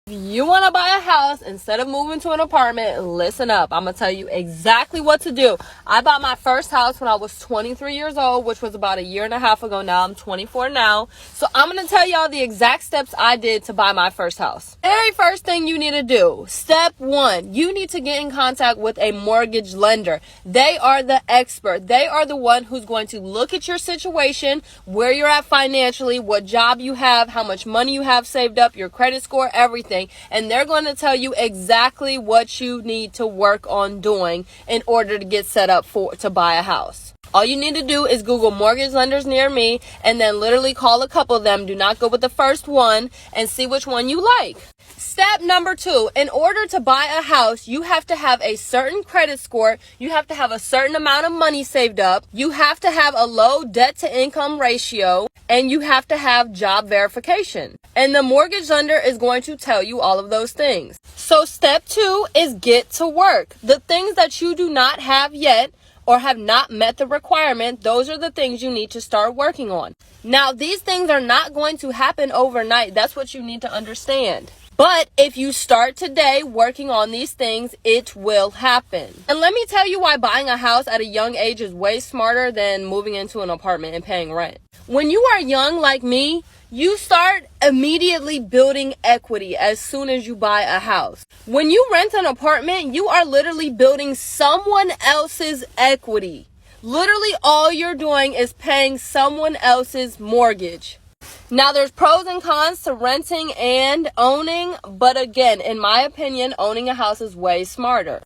If you want to buy a house instead of moving to an apartment, listen up. I'm going to tell you exactly what to do. I bought my first house when I was 23 years old, which was about a year and a half ago now. I'm 24 now. So I'm going to tell y'all the exact steps I did to buy my first house. Very first thing you need to do, step one, you need to get in contact with a mortgage lender. They are the expert. They are the one who's going to look at your situation, where you're at financially, what job you have, how much money you have saved up, your credit score, everything. And they're going to tell you exactly what you need to work on doing in order to get set up to buy a house. All you need to do is Google mortgage lenders near me and then literally call a couple of them. Do not go with the first one, and see which one you like. Step number 2, in order to buy a house, you have to have a certain credit score. You have to have a certain amount of money saved up. You have to have a low debt to income ratio, and you have to have job verification. And the mortgage lender is going to tell you all of those things. So step 2 is get to work. The things that you do not have yet or have not met the requirement, those are the things you need to start working on. Now, these things are not going to happen overnight. That's what you need to understand. But if you start today working on these things, it will happen. And let me tell you why buying a house at a young age is way smarter than moving into an apartment and paying rent. When you are young like me, you start immediately building equity as soon as you buy a house. When you rent an apartment, you are literally building someone else's equity. Literally all you're doing is paying someone else's mortgage. Now, there's pros and cons to renting and owning, but again, in my opinion, owning a house is way smarter.